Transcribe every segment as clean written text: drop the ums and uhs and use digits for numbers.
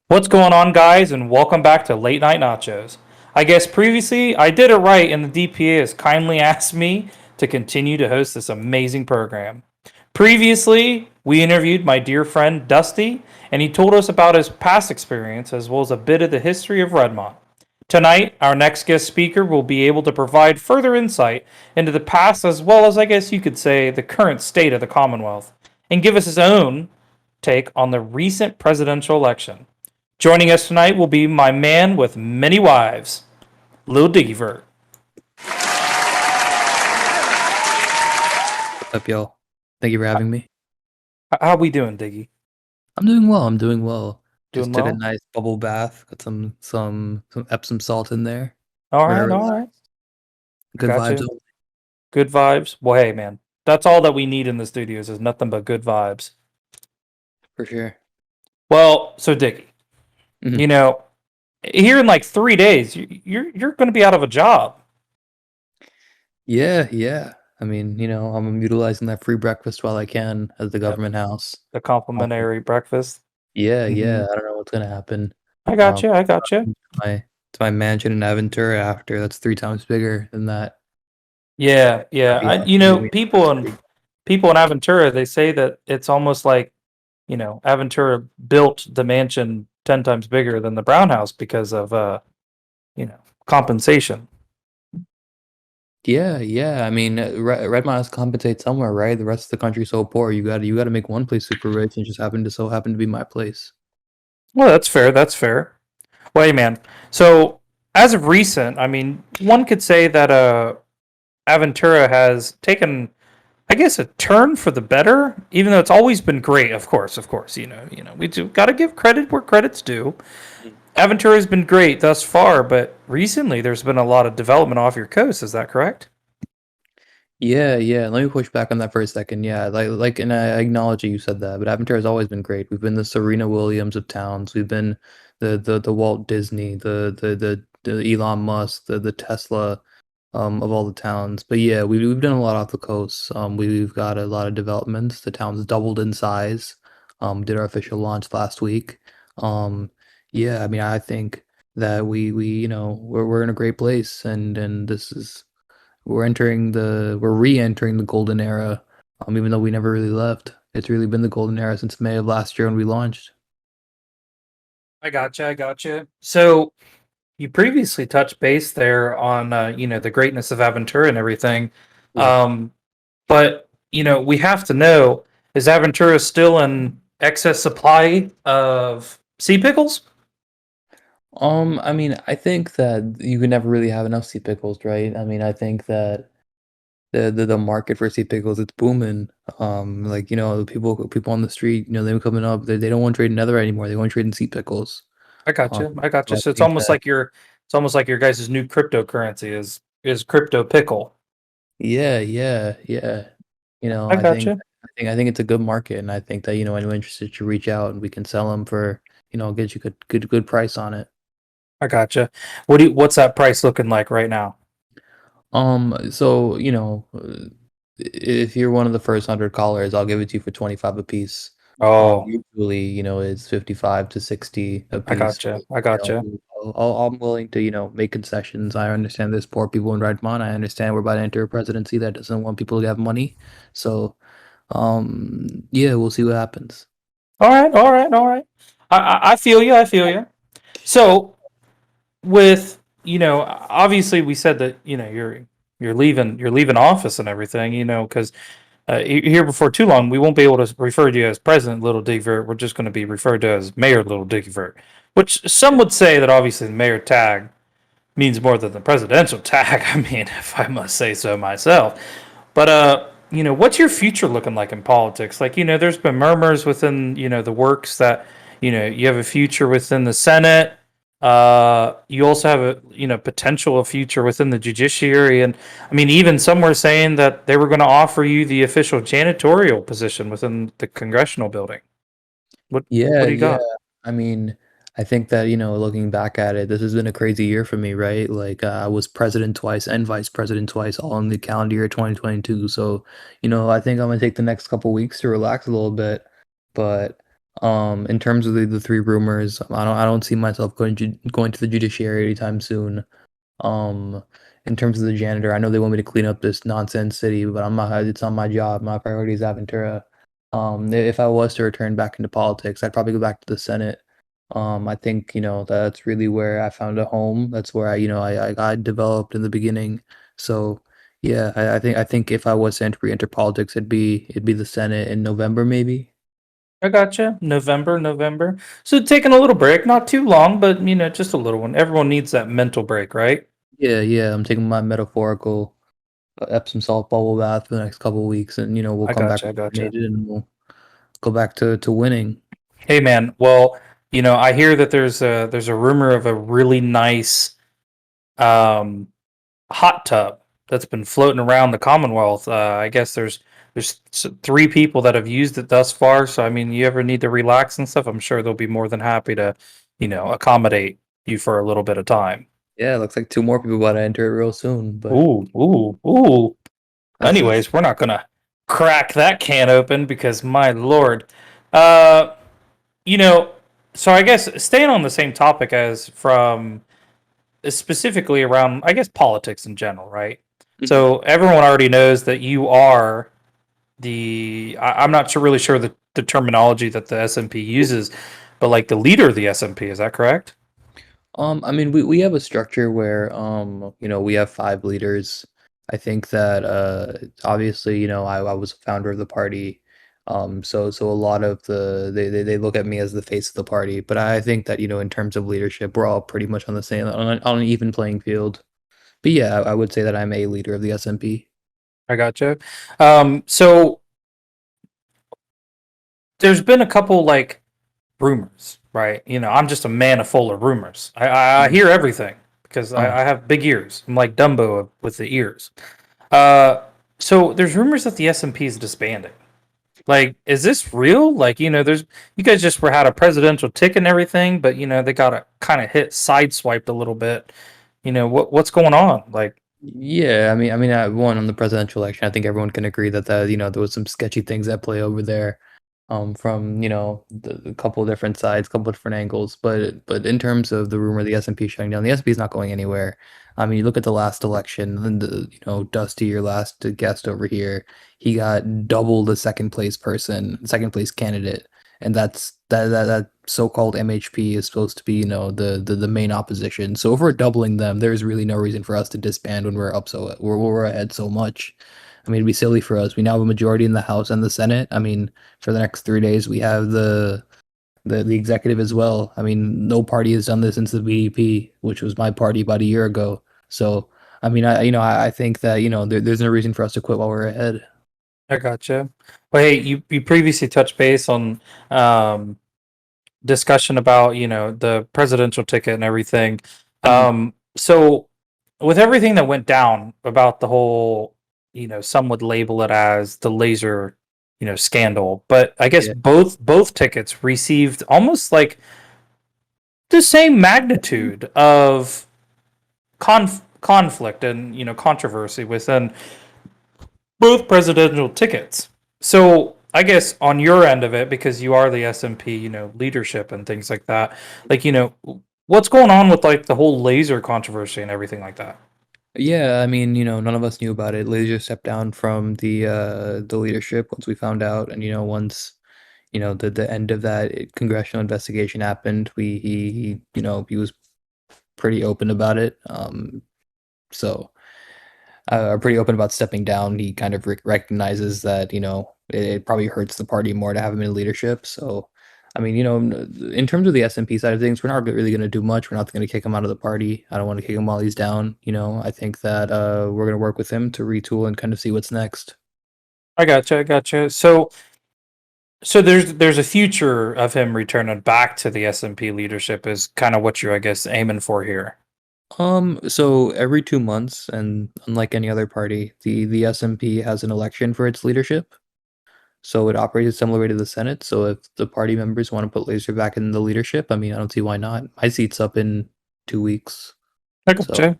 What's going on, guys, and welcome back to Late Night Nachos. I guess previously I did it right, and the DPA has kindly asked me to continue to host this amazing program. Previously, we interviewed my dear friend Dusty, and he told us about his past experience as well as a bit of the history of Redmont. Tonight, our next guest speaker will be able to provide further insight into the past as well as, I guess you could say, the current state of the Commonwealth, and give us his own take on the recent presidential election. Joining us tonight will be my man with many wives, Lil Diggyvert. What's up, y'all? Thank you for having me. How we doing, Diggy? I'm doing well. I'm doing well. Doing Just took a well? nice bubble bath. Got some Epsom salt in there. All Very right, all right. relaxed. I Good got vibes. you. Good vibes. Well, hey, man, that's all that we need in the studios is nothing but good vibes. For sure. Well, so Diggy, Mhm. you know, here in like 3 days, you're going to be out of a job. Yeah, yeah. I mean, I'm utilizing that free breakfast while I can at the Yep. government house. The Um, complimentary breakfast. yeah, Hmm. yeah. I don't know what's gonna happen. I got you. I got you. To my mansion in Aventura after. That's 3 times bigger than that. Yeah, yeah. I'd be giving me People in Aventura, they say that it's almost like Aventura built the mansion 10 times bigger than the Brown House because of you know, compensation. Yeah, yeah. I mean, Redmond has to compensate somewhere, right? The rest of the country's so poor. You got to make one place super rich, and it just happen to be my place. Well, that's fair. That's fair. Well, hey, man. So, as of recent, I mean, one could say that Aventura has taken, I guess, a turn for the better, even though it's always been great. Of course, we do got to give credit where credit's due. Mm. Aventura has been great thus far, but recently there's been a lot of development off your coast. Is that correct? Yeah, yeah. Let me push back on that for a second. Yeah, and I acknowledge that you said that, but Aventura has always been great. We've been the Serena Williams of towns. We've been the Walt Disney, the Elon Musk, the Tesla, of all the towns. But yeah, we've done a lot off the coast. We've got a lot of developments. The town's doubled in size. Did our official launch last week. Um, yeah, I mean, I think that we're in a great place, and this is we're re-entering the golden era. Even though we never really left, it's really been the golden era since May of last year when we launched. I gotcha. I gotcha. So you previously touched base there on the greatness of Aventura and everything. Yeah. Um, but we have to know, is Aventura still in excess supply of sea pickles? I mean, I think that you can never really have enough sea pickles, right? I mean, I think that the market for sea pickles, it's booming. Like, the people on the street, them coming up, they don't want to trade in netherite anymore. They want to trade in sea pickles. I got Um, you. I got so you. I So it's think almost that like your guys' new cryptocurrency is crypto pickle. yeah, yeah, yeah. I got you. I think it's a good market, and I think that anyone interested should reach out, and we can sell them for get you good price on it. I got you. What's that price looking like right now? So if you're one of the first 100 callers, I'll give it to you for 25 a piece. Oh, Usually, it's 55 to 60 a I piece. got you. But, I got you. I'm willing to, make concessions. I understand there's poor people in Redmond. I understand we're about to enter a presidency that doesn't want people to have money. So, yeah, we'll see what happens. All right. All right. All right. I feel you. I feel you. So with obviously we said that you're leaving office and everything because here before too long we won't be able to refer to you as President Little Digvert. We're just going to be referred to as Mayor Little Digvert, which some would say that obviously the mayor tag means more than the presidential tag. I mean, if I must say so myself. But what's your future looking like in politics? Like, there's been murmurs within, the works that, you have a future within the Senate. You also have a, potential a future within the judiciary. And I mean, even some were saying that they were going to offer you the official janitorial position within the congressional building. What Yeah, do you yeah. got? I mean, I think that, looking back at it, this has been a crazy year for me, right? Like, I was president twice and vice president twice, all in the calendar year 2022. So, I think I'm gonna take the next couple weeks to relax a little bit. But In terms of the three rumors, I don't see myself going to the judiciary anytime soon. Um, in terms of the janitor, I know they want me to clean up this nonsense city, but I'm not. It's not my job. My priority is Aventura. If I was to return back into politics, I'd probably go back to the Senate. I think that's really where I found a home. That's where I got developed in the beginning. So yeah, I think if I was to enter politics, it'd be the Senate in November maybe. I gotcha. November. So taking a little break, not too long, but just a little one. Everyone needs that mental break, right? Yeah, yeah. I'm taking my metaphorical Epsom salt bubble bath for the next couple of weeks, and we'll I come back gotcha. I gotcha. rejuvenated, and we'll go back to winning. Hey man, well, I hear that there's a rumor of a really nice um hot tub that's been floating around the Commonwealth. I guess there's three people that have used it thus far. So I mean, you ever need to relax and stuff, I'm sure they'll be more than happy to, accommodate you for a little bit of time. Yeah, looks like two more people about to enter it real soon, but Ooh, ooh, ooh. that's Anyways, we're not gonna crack that can open because my lord. Uh, you know, so I guess staying on the same topic as from specifically around, I guess, politics in general, right? Mhm. So everyone already knows that you are I'm not really sure the terminology that the SMP uses, but like the leader of the SMP, is that correct? I mean, we have a structure where we have five leaders. I think that obviously, I was a founder of the party. So a lot of they look at me as the face of the party, but I think that, in terms of leadership, we're all pretty much on the same on an even playing field. But yeah, I would say that I'm a leader of the SMP. I gotcha. So there's been a couple like rumors, right? I'm just a man of full of rumors. I Mhm. hear everything because Uh, I have big ears. I'm like Dumbo with the ears. Uh, so there's rumors that the SMP is disbanding. Like, is this real? Like, there's you guys just were had a presidential ticket and everything, but they got to kind of hit sideswiped a little bit. What's going on? Like, Yeah, one on the presidential election, I think everyone can agree that there was some sketchy things at play over there, from a couple of different sides, couple of different angles. But in terms of the rumor, the SMP shutting down, the SMP is not going anywhere. I mean, you look at the last election, and Dusty, your last guest over here, he got double the second place candidate, and that so-called MHP is supposed to be, the main opposition. So if we're doubling them, there's really no reason for us to disband when we're up we're ahead so much. I mean, it'd be silly for us. We now have a majority in the House and the Senate. I mean, for the next 3 days, we have the executive as well. I mean, no party has done this since the BDP, which was my party about a year ago. So, I mean, I think that there's no reason for us to quit while we're ahead. I gotcha. Well, hey, you previously touched base on um, discussion about the presidential ticket and everything. Mhm. So with everything that went down about the whole, some would label it as the laser, scandal, but I guess Yeah. both tickets received almost like the same magnitude of conflict and controversy within both presidential tickets. So I guess on your end of it, because you are the SMP, leadership and things like that, like what's going on with like the whole laser controversy and everything like that. Yeah, I mean, none of us knew about it. Laser stepped down from the leadership once we found out, and once the end of that congressional investigation happened, he was pretty open about it. So are pretty open about stepping down. He kind of recognizes that it probably hurts the party more to have him in leadership. So, I mean, in terms of the SMP side of things, we're not really going to do much. We're not going to kick him out of the party. I don't want to kick him while he's down. I think that we're going to work with him to retool and kind of see what's next. I gotcha, I gotcha. So there's a future of him returning back to the SMP leadership is kind of what you're, I guess, aiming for here. So every 2 months, and unlike any other party, the SMP has an election for its leadership. So it operates a similar way to the Senate. So if the party members want to put Laser back in the leadership, I mean, I don't see why not. My seat's up in 2 weeks. I So gotcha. All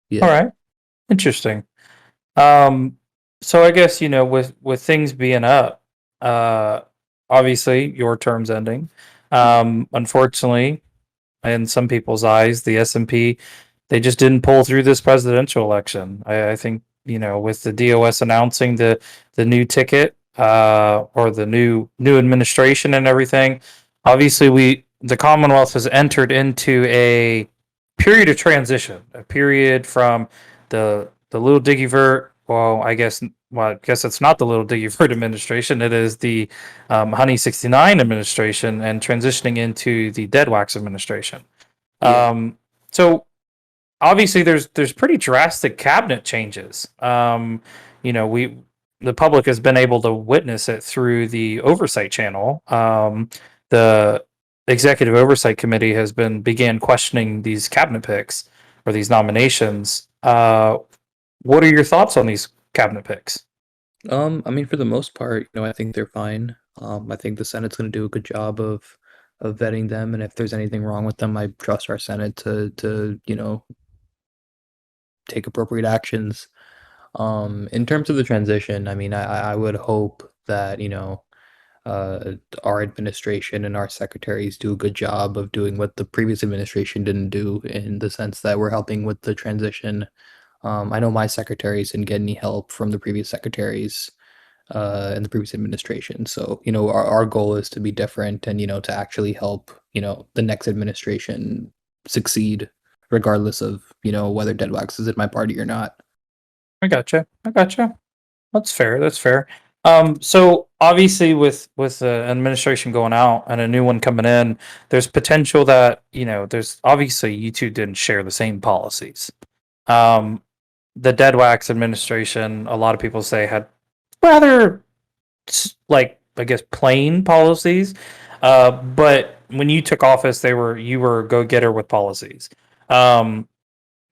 yeah. right, interesting. Um, so I guess with things being up, uh, obviously your term's ending. Unfortunately, in some people's eyes, the S&P, they just didn't pull through this presidential election. I think, with the DOS announcing the new ticket, or the new administration and everything, obviously the Commonwealth has entered into a period of transition, a period from the little diggy vert. Well, I guess it's not the little diggy vert administration. It is the Honey 69 administration, and transitioning into the Dead Wax administration. Yeah. So obviously there's pretty drastic cabinet changes. We the public has been able to witness it through the oversight channel. The executive oversight committee began questioning these cabinet picks or these nominations. What are your thoughts on these cabinet picks? I mean, for the most part, I think they're fine. I think the Senate's going to do a good job of vetting them, and if there's anything wrong with them, I trust our Senate to take appropriate actions. In terms of the transition, I mean, I would hope that uh, our administration and our secretaries do a good job of doing what the previous administration didn't do, in the sense that we're helping with the transition. I know my secretaries didn't get any help from the previous secretaries in the previous administration. So, our goal is to be different and, to actually help, the next administration succeed, regardless of, whether Deadwax is in my party or not. I gotcha. I gotcha. That's fair. That's fair. So obviously, with the administration going out and a new one coming in, there's potential that there's obviously you two didn't share the same policies. Um, the Dead Wax administration, a lot of people say, had rather like, I guess, plain policies. But when you took office, you were a go getter with policies. Um,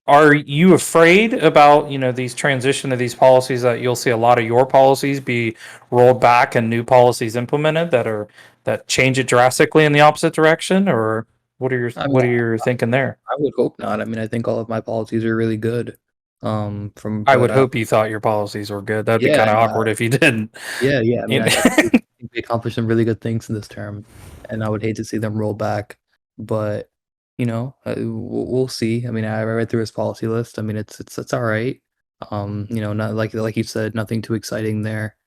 are you afraid about these transition of these policies, that you'll see a lot of your policies be rolled back and new policies implemented that change it drastically in the opposite direction? Or I mean, what are your thinking there? I would hope not. I mean, I think all of my policies are really good. I would hope you thought your policies were good. That'd be Yeah, kind of no, awkward if you didn't. yeah. I mean, You know? I think we accomplished some really good things in this term, and I would hate to see them roll back. But we'll see. I mean, I read through his policy list. I mean, it's all right. Not like you said, nothing too exciting there.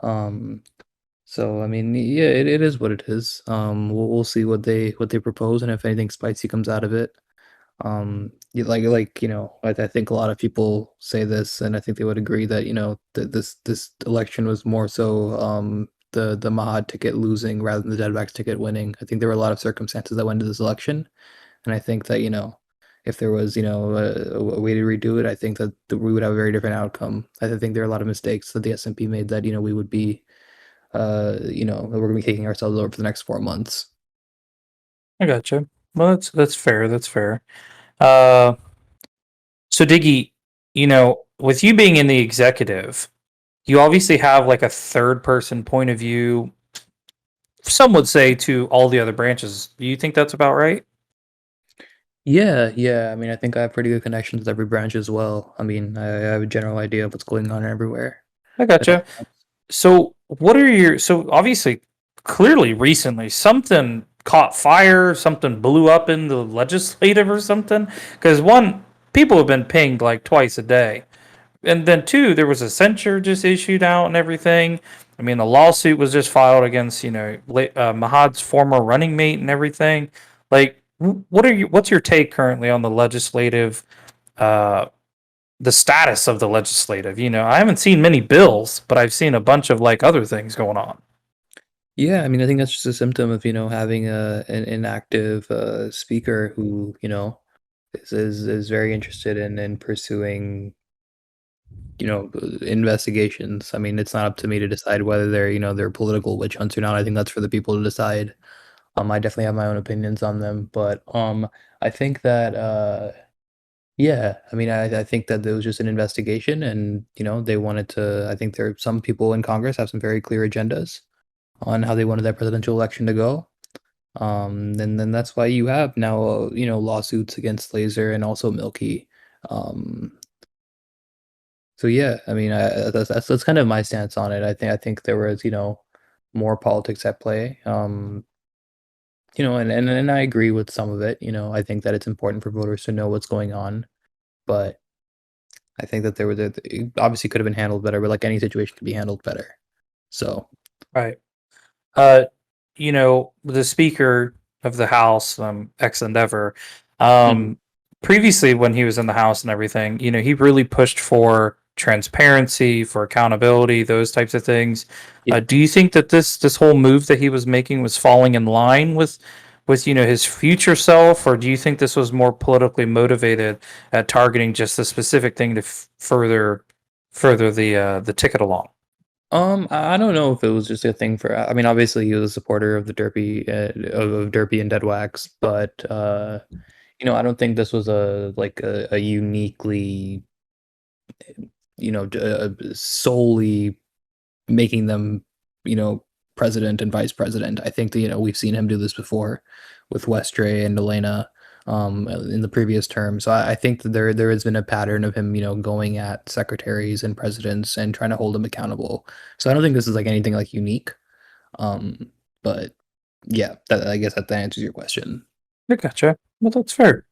Um, so I mean, yeah, it is what it is. We'll see what they propose, and if anything spicy comes out of it. I think a lot of people say this, and I think they would agree that that this election was more so the Mahad ticket losing rather than the Deadbacks ticket winning. I think there were a lot of circumstances that went into this election, and I think that if there was a way to redo it, I think that we would have a very different outcome. I think there are a lot of mistakes that the S&P made that we would be that we're gonna be kicking ourselves over for the next 4 months. I gotcha. Well, that's fair. That's fair. Uh, so Diggy, with you being in the executive, you obviously have like a third person point of view. Some would say to all the other branches. Do you think that's about right? Yeah, yeah. I mean, I think I have pretty good connections with every branch as well. I mean, I have a general idea of what's going on everywhere I at all gotcha. times. So obviously, clearly recently, something caught fire, something blew up in the legislative or something. Because one, people have been pinged like twice a day. And then two, there was a censure just issued out and everything. I mean, the lawsuit was just filed against, Mahad's former running mate and everything. Like, what's your take currently on uh, the status of the legislative? I haven't seen many bills, but I've seen a bunch of like other things going on. Yeah, I mean, I think that's just a symptom of, having an active speaker who, is very interested in pursuing, investigations. I mean, it's not up to me to decide whether they're political witch hunts or not. I think that's for the people to decide. I definitely have my own opinions on them, but I think that yeah, I mean, I think that there was just an investigation, and they wanted to. I think there are some people in Congress have some very clear agendas on how they wanted that presidential election to go. And then that's why you have now, lawsuits against Laser and also Milky. Um, so yeah, I mean, that's kind of my stance on it. I think there was, more politics at play. And I agree with some of it. I think that it's important for voters to know what's going on, but I think that it obviously could have been handled better, but like any situation could be handled better. So, Right. The Speaker of the House, ex Endeavor, mhm. um, previously when he was in the House and everything, he really pushed for transparency, for accountability, those types of things. Yeah. Do you think that this whole move that he was making was falling in line with his future self, or do you think this was more politically motivated at targeting just a specific thing to further the ticket along? I don't know if it was just a thing for. I mean, obviously he was a supporter of the Derpy, of Derpy and Dead Wax, but I don't think this was a uniquely, solely making them, you know, president and vice president. I think that, we've seen him do this before with Westray and Elena in the previous term. So I think that there has been a pattern of him, going at secretaries and presidents and trying to hold them accountable. So I don't think this is like anything like unique. Um, but yeah, I guess that answers your question. I gotcha. Well, that's fair.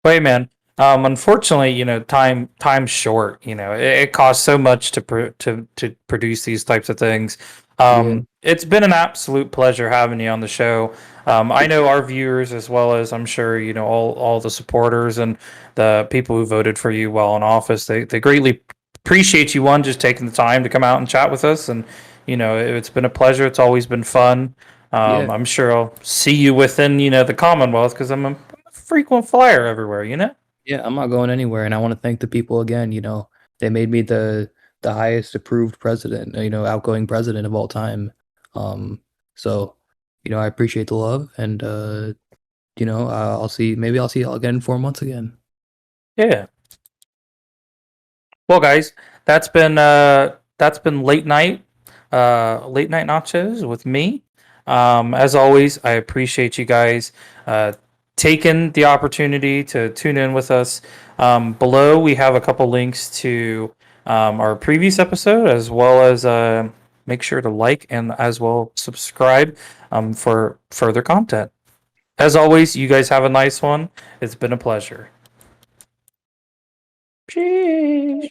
Hey man, unfortunately, time's short. It costs so much to produce these types of things. Yeah. It's been an absolute pleasure having you on the show. I know our viewers, as well as I'm sure all the supporters and the people who voted for you while in office. They greatly appreciate you, one, just taking the time to come out and chat with us, and it's been a pleasure. It's always been fun. Yeah. I'm sure I'll see you within the Commonwealth, because I'm a frequent flyer everywhere. Yeah, I'm not going anywhere, and I want to thank the people again. They made me the highest approved president, outgoing president of all time. Um, so, I appreciate the love, and maybe I'll see y'all again in 4 months again. Yeah. Well, guys, that's been late night nachos with me. As always, I appreciate you guys uh, taking the opportunity to tune in with us. Below, we have a couple links to our previous episode, as well as make sure to like and as well subscribe for further content. As always, you guys have a nice one. It's been a pleasure. Cheers.